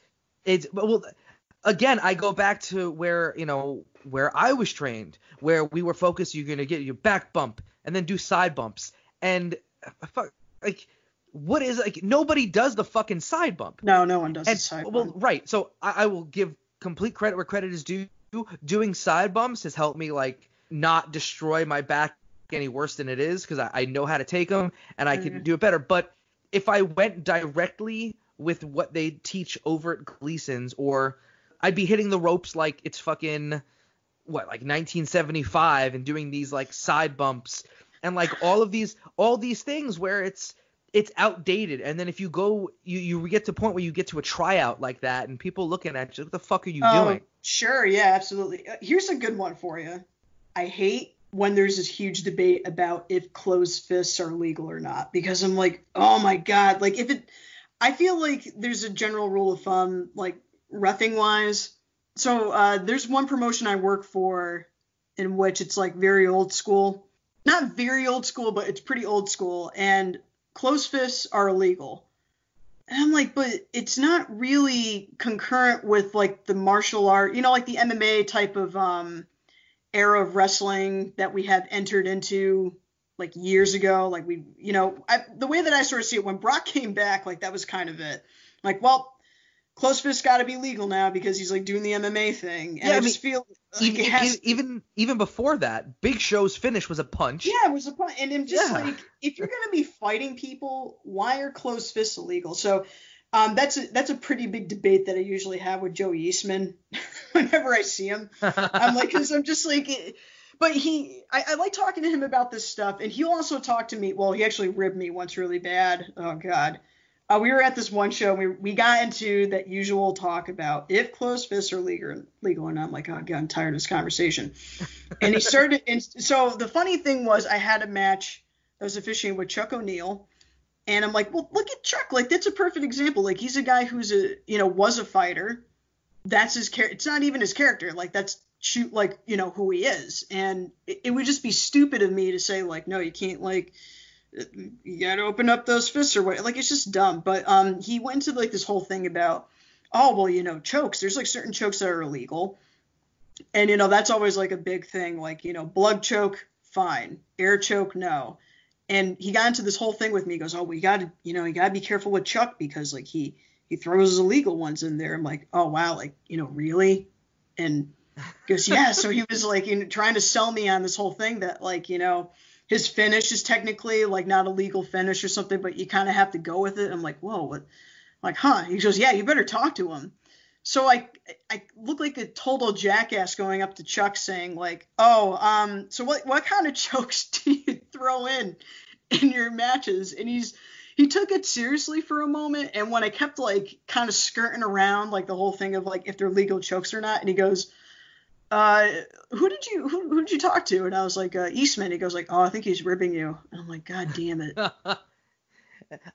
again, I go back to where I was trained, where we were focused. You're going to get your back bump and then do side bumps. And what is nobody does the fucking side bump. No one does the side bump. Well, right. So I will give complete credit where credit is due. Doing side bumps has helped me not destroy my back any worse than it is because I know how to take them and I can do it better. But if I went directly with what they teach over at Gleason's, or I'd be hitting the ropes like it's fucking 1975 and doing these side bumps and like all these things where it's outdated. And then if you go, you get to a point where you get to a tryout like that and people looking at you, what the fuck are you doing? Sure. Yeah, absolutely. Here's a good one for you. I hate when there's this huge debate about if closed fists are legal or not, because I'm like, oh my God, like I feel like there's a general rule of thumb, like reffing wise. So there's one promotion I work for in which it's like very old school, not very old school, but it's pretty old school, and closed fists are illegal. And I'm like, but it's not really concurrent with like the martial art, like the MMA type of era of wrestling that we have entered into like years ago. Like the way that I sort of see it, when Brock came back, like that was kind of it. Like, well, closed fist got to be legal now because he's like doing the MMA thing. And I just feel like even before that, Big Show's finish was a punch. Yeah, it was a punch. And I'm just like, if you're going to be fighting people, why are closed fists illegal? So that's a pretty big debate that I usually have with Joe Eastman whenever I see him. I'm like, because I'm just like, but I like talking to him about this stuff, and he'll also talk to me. Well, he actually ribbed me once really bad. Oh God. We were at this one show. We got into that usual talk about if closed fists are legal or not. I'm like, oh God, I'm tired of this conversation. And he started. And so the funny thing was, I had a match that was officiating with Chuck O'Neal. And I'm like, well, look at Chuck. Like, that's a perfect example. Like, he's a guy who's was a fighter. That's his character. It's not even his character. Like, that's who he is. And it would just be stupid of me to say, like, no, you can't, like, you got to open up those fists or what. Like, it's just dumb. But he went into, like, this whole thing about, oh, well, chokes. There's, like, certain chokes that are illegal. And, that's always, like, a big thing. Like, blood choke, fine. Air choke, no. And he got into this whole thing with me. He goes, oh, you got to be careful with Chuck because, like, he throws his illegal ones in there. I'm like, oh, wow, like, really? And he goes, yeah. So he was, like, trying to sell me on this whole thing that, like, his finish is technically, like, not a legal finish or something, but you kind of have to go with it. I'm like, whoa, what? Like, huh? He goes, yeah, you better talk to him. So I look like a total jackass going up to Chuck saying, like, oh, so what kind of chokes do you throw in your matches? And he took it seriously for a moment. And when I kept, like, kind of skirting around, like, the whole thing of, like, if they're legal chokes or not, and he goes, who did you talk to? And I was like, Eastman. He goes, like, oh, I think he's ribbing you. And I'm like, God damn it.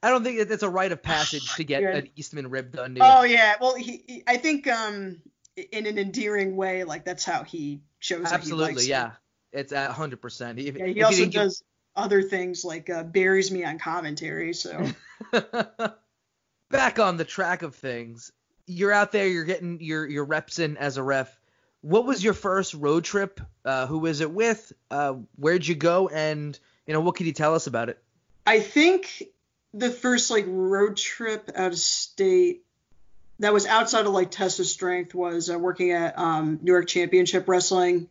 I don't think that's a rite of passage to get an Eastman rib done to you. Oh yeah, well I think in an endearing way, like that's how he shows. Absolutely, that he likes yeah, it's 100%. He also does other things like buries me on commentary. So back on the track of things, you're out there, you're getting your reps in as a ref. What was your first road trip? Who was it with? Where'd you go? And what can you tell us about it? I think the first like road trip out of state that was outside of like test of strength was working at New York Championship Wrestling,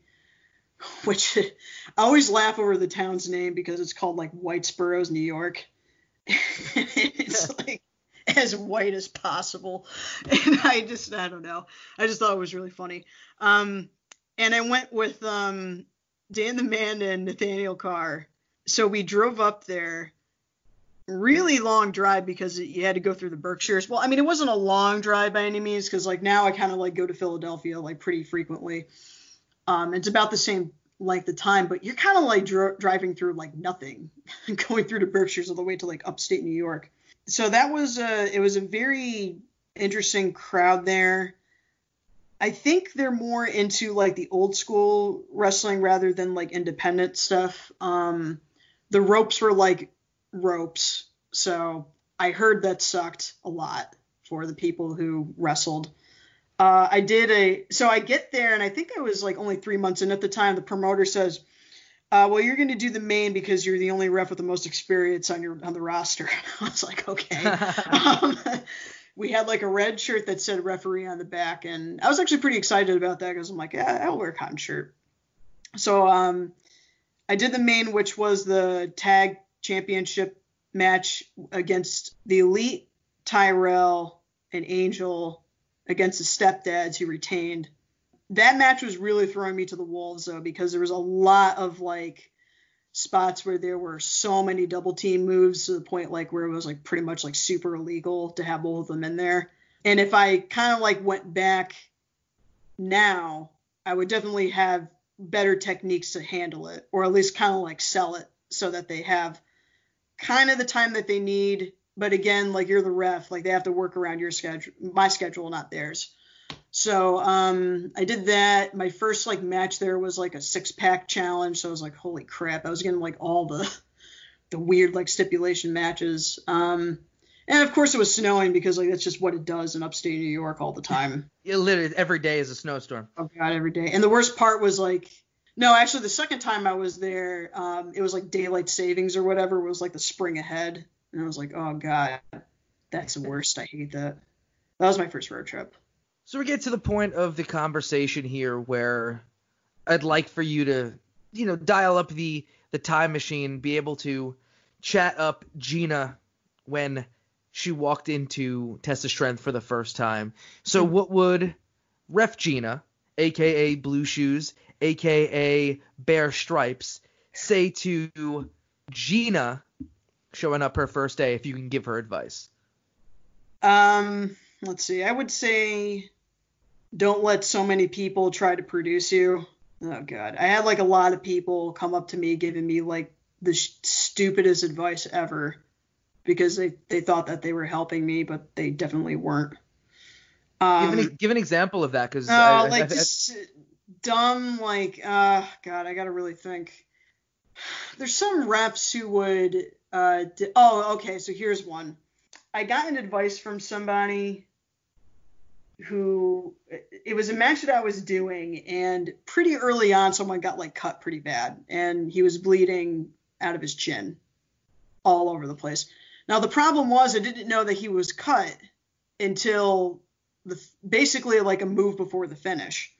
which I always laugh over the town's name because it's called like Whitesboro, New York. It's like as white as possible. And I don't know. I just thought it was really funny. And I went with Dan the Man and Nathaniel Carr. So we drove up there. Really long drive because you had to go through the Berkshires. Well, I mean, it wasn't a long drive by any means because like now I kind of like go to Philadelphia like pretty frequently. It's about the same length of time, but you're kind of like driving through like nothing, going through the Berkshires all the way to like upstate New York. So that was it was a very interesting crowd there. I think they're more into like the old school wrestling rather than like independent stuff. The ropes were like ropes, so I heard that sucked a lot for the people who wrestled. So I get there and I think I was like only 3 months in at the time. The promoter says, well, you're going to do the main because you're the only ref with the most experience on the roster. I was like, okay. We had like a red shirt that said referee on the back, and I was actually pretty excited about that because I'm like, yeah, I'll wear a cotton shirt. So I did the main, which was the tag championship match against the Elite, Tyrell, and Angel against the Stepdads, who retained. That match was really throwing me to the wolves, though, because there was a lot of like spots where there were so many double team moves to the point like where it was like pretty much like super illegal to have both of them in there. And if I kind of like went back now, I would definitely have better techniques to handle it, or at least kind of like sell it so that they have kind of the time that they need. But again, like you're the ref, like they have to work around your schedule, my schedule, not theirs. So I did that. My first like match there was like a 6-pack challenge. So I was like, holy crap. I was getting like all the weird like stipulation matches. And of course it was snowing because like that's just what it does in upstate New York all the time. It literally every day is a snowstorm. Oh God, every day. And the worst part was like, no, actually the second time I was there, it was like daylight savings or whatever. It was like the spring ahead. And I was like, oh God, that's the worst. I hate that. That was my first road trip. So we get to the point of the conversation here where I'd like for you to, dial up the time machine, be able to chat up Gina when she walked into Test of Strength for the first time. So what would Ref Gina, a.k.a. Blue Shoes, a.k.a. Bear Stripes, say to Gina showing up her first day, if you can give her advice? Let's see. I would say don't let so many people try to produce you. Oh, God. I had like a lot of people come up to me giving me like the stupidest advice ever because they thought that they were helping me, but they definitely weren't. Give an example of that, because just dumb, like, God, I got to really think. There's some reps who would, okay, so here's one. I got an advice from somebody who, it was a match that I was doing, and pretty early on, someone got like cut pretty bad, and he was bleeding out of his chin all over the place. Now, the problem was I didn't know that he was cut until basically like a move before the finish,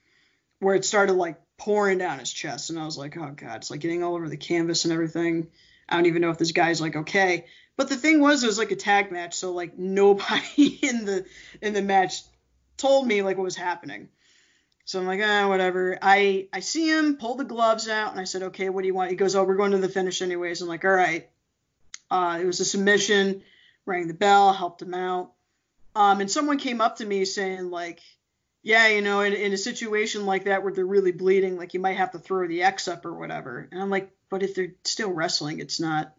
where it started like pouring down his chest, and I was like, oh God, it's like getting all over the canvas and everything. I don't even know if this guy's like okay. But the thing was, it was like a tag match, so like nobody in the match told me like what was happening. So I'm like, whatever. I see him pull the gloves out, and I said, okay, what do you want? He goes, oh, we're going to the finish anyways. I'm like, all right. It was a submission, rang the bell, helped him out. And someone came up to me saying like, yeah, in a situation like that where they're really bleeding, like you might have to throw the X up or whatever. And I'm like, but if they're still wrestling, it's not.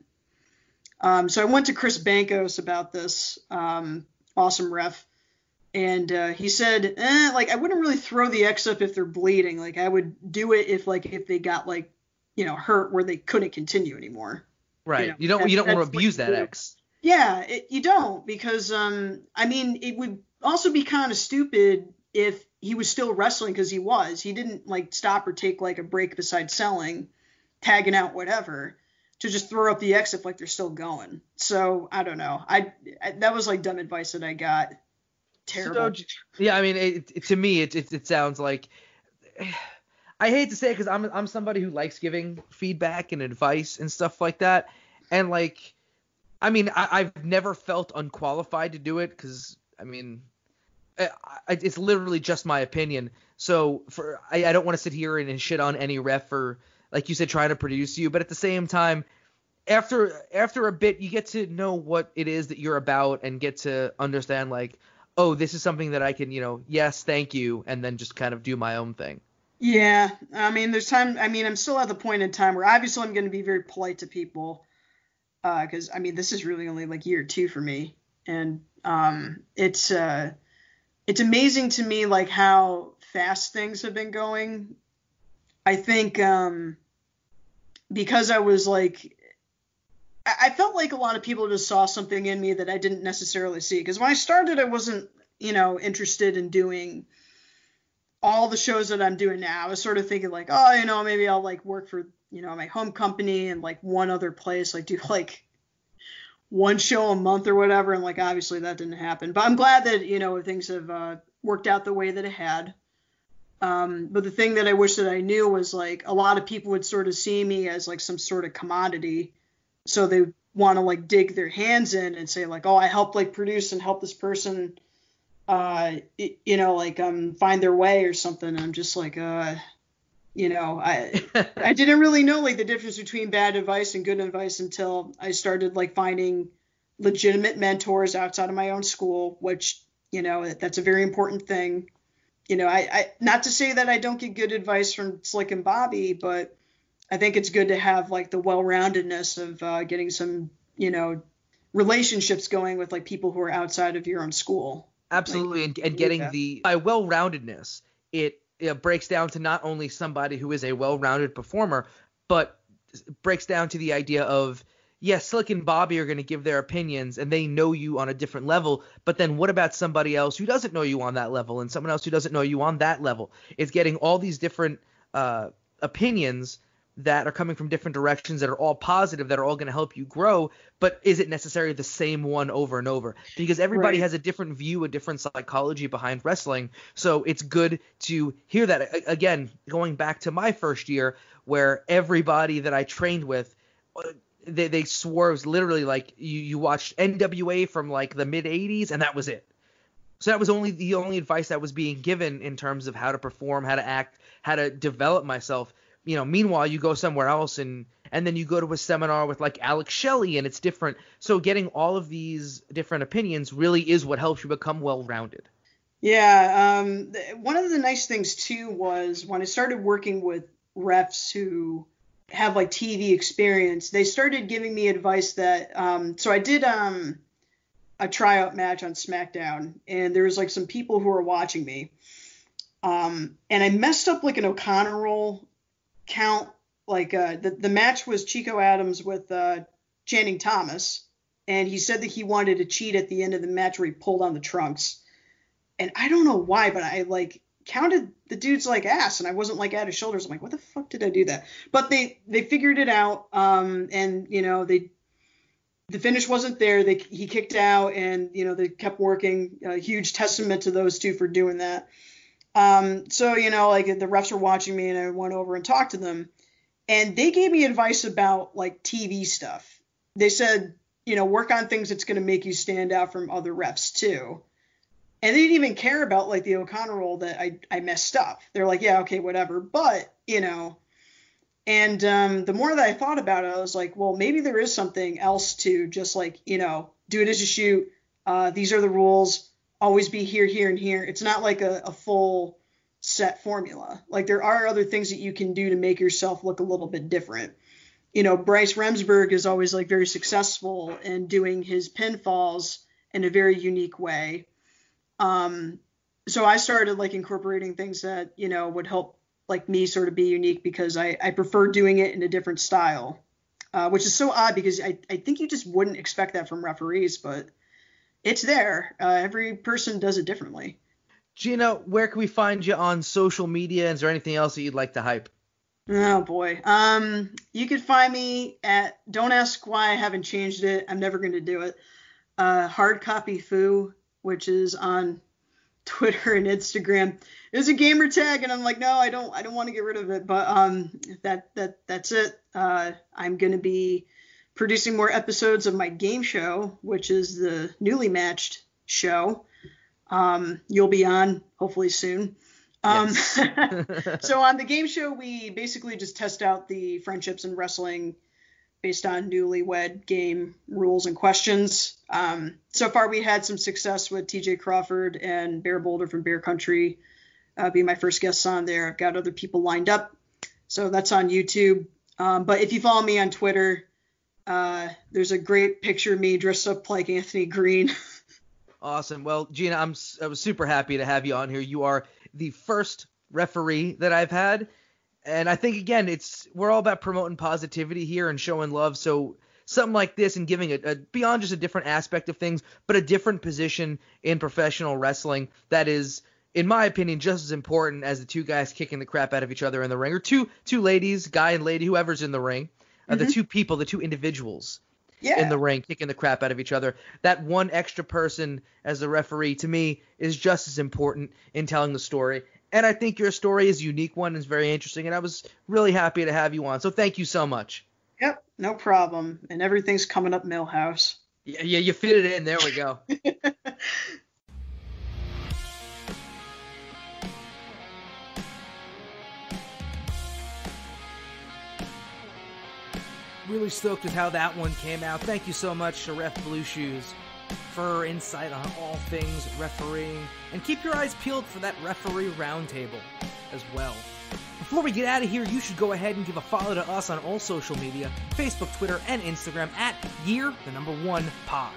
So I went to Chris Bankos about this, awesome ref. And he said, like, I wouldn't really throw the X up if they're bleeding. Like, I would do it if they got, like, hurt where they couldn't continue anymore. Right. You don't want to abuse that X. Yeah, you don't, because, it would also be kind of stupid if he was still wrestling, because he was. He didn't, like, stop or take, like, a break besides selling, tagging out, whatever, to just throw up the X if, like, they're still going. So, I don't know. I that was, like, dumb advice that I got. Terrible. So, yeah, I mean, to me, it sounds like, I hate to say it because I'm somebody who likes giving feedback and advice and stuff like that, and like, I mean, I've never felt unqualified to do it because, I mean, it's literally just my opinion. So I don't want to sit here and shit on any ref for, like you said, trying to produce you, but at the same time, after a bit, you get to know what it is that you're about and get to understand like, oh, this is something that I can, yes, thank you, and then just kind of do my own thing. Yeah, I mean, there's time. I mean, I'm still at the point in time where obviously I'm going to be very polite to people, because I mean, this is really only like year 2 for me, and it's amazing to me like how fast things have been going. I think because I was like, I felt like a lot of people just saw something in me that I didn't necessarily see. Because when I started, I wasn't, interested in doing all the shows that I'm doing now. I was sort of thinking like, oh, maybe I'll like work for, my home company and like one other place, like do like one show a month or whatever. And like, obviously that didn't happen. But I'm glad that, things have worked out the way that it had. But the thing that I wish that I knew was like a lot of people would sort of see me as like some sort of commodity. So they want to like dig their hands in and say like, oh, I helped like produce and help this person, find their way or something. And I'm just like, I didn't really know like the difference between bad advice and good advice until I started like finding legitimate mentors outside of my own school, which, that's a very important thing. I not to say that I don't get good advice from Slick and Bobby, but I think it's good to have like the well-roundedness of getting some, relationships going with like people who are outside of your own school. Absolutely, Like, and getting by well-roundedness, it breaks down to not only somebody who is a well-rounded performer, but breaks down to the idea of, yes, Slick and Bobby are going to give their opinions and they know you on a different level, but then what about somebody else who doesn't know you on that level and someone else who doesn't know you on that level? It's getting all these different opinions that are coming from different directions that are all positive, that are all going to help you grow, but is it necessarily the same one over and over? Because everybody has a different view, a different psychology behind wrestling, so it's good to hear that. Again, going back to my first year, where everybody that I trained with, they swore it was literally like you watched NWA from like the mid 80s and that was it. So that was the only advice that was being given in terms of how to perform, how to act, how to develop myself. Meanwhile, you go somewhere else and then you go to a seminar with like Alex Shelley and it's different. So getting all of these different opinions really is what helps you become well-rounded. Yeah. One of the nice things too was when I started working with refs who have like TV experience, they started giving me advice that, so I did a tryout match on SmackDown and there was like some people who were watching me. And I messed up like an O'Connor roll count. Like the match was Chico Adams with Channing Thomas, and he said that he wanted to cheat at the end of the match where he pulled on the trunks. And I don't know why, but I like counted the dude's like ass, and I wasn't like at his shoulders. I'm like, what the fuck did I do that? But they figured it out, and the finish wasn't there. He kicked out, and they kept working. A huge testament to those two for doing that. So, like the refs were watching me and I went over and talked to them and they gave me advice about like TV stuff. They said, work on things that's going to make you stand out from other refs too. And they didn't even care about like the O'Connor roll that I messed up. They're like, yeah, okay, whatever. But, and the more that I thought about it, I was like, well, maybe there is something else to just like, do it as you shoot. These are the rules. Always be here, here, and here. It's not like a full set formula. Like there are other things that you can do to make yourself look a little bit different. Bryce Remsburg is always like very successful in doing his pinfalls in a very unique way. So I started like incorporating things that, would help like me sort of be unique because I prefer doing it in a different style, which is so odd because I think you just wouldn't expect that from referees, but it's there. Every person does it differently. Gina, where can we find you on social media? Is there anything else that you'd like to hype? Oh boy. You can find me at, don't ask why I haven't changed it. I'm never going to do it. Hard Copy Foo, which is on Twitter and Instagram. It's a gamer tag and I'm like, no, I don't want to get rid of it. But that's it. I'm going to be producing more episodes of my game show, which is the Newly Matched show. You'll be on hopefully soon. Yes. So on the game show, we basically just test out the friendships in wrestling based on newlywed game rules and questions. So far, we had some success with TJ Crawford and Bear Boulder from Bear Country being my first guests on there. I've got other people lined up. So that's on YouTube. But if you follow me on Twitter, there's a great picture of me dressed up like Anthony Green. Awesome. Well, Gina, I was super happy to have you on here. You are the first referee that I've had. And I think, again, we're all about promoting positivity here and showing love. So something like this and giving a beyond just a different aspect of things, but a different position in professional wrestling that is, in my opinion, just as important as the two guys kicking the crap out of each other in the ring, or two ladies, guy and lady, whoever's in the ring, the two people, the two individuals in the ring kicking the crap out of each other. That one extra person as the referee, to me, is just as important in telling the story. And I think your story is a unique one and is very interesting, and I was really happy to have you on. So thank you so much. Yep, no problem. And everything's coming up Millhouse. Yeah, you fit it in. There we go. Really stoked with how that one came out. Thank you so much to Ref Blue Shoes for her insight on all things refereeing. And keep your eyes peeled for that referee roundtable as well. Before we get out of here, you should go ahead and give a follow to us on all social media, Facebook, Twitter, and Instagram at year1pod.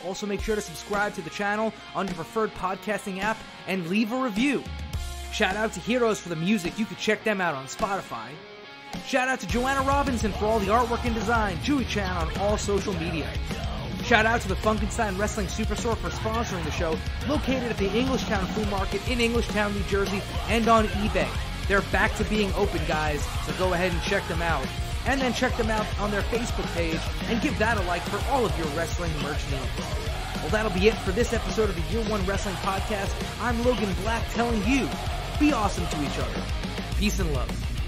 Also make sure to subscribe to the channel on your preferred podcasting app and leave a review. Shout out to Heroes for the music. You can check them out on Spotify. Shout out to Joanna Robinson for all the artwork and design. Jewy Chan on all social media. Shout out to the Funkenstein Wrestling Superstore for sponsoring the show, located at the Englishtown Flea Market in Englishtown, New Jersey, and on eBay. They're back to being open, guys, so go ahead and check them out. And then check them out on their Facebook page and give that a like for all of your wrestling merch needs. Well, that'll be it for this episode of the Year One Wrestling Podcast. I'm Logan Black telling you, be awesome to each other. Peace and love.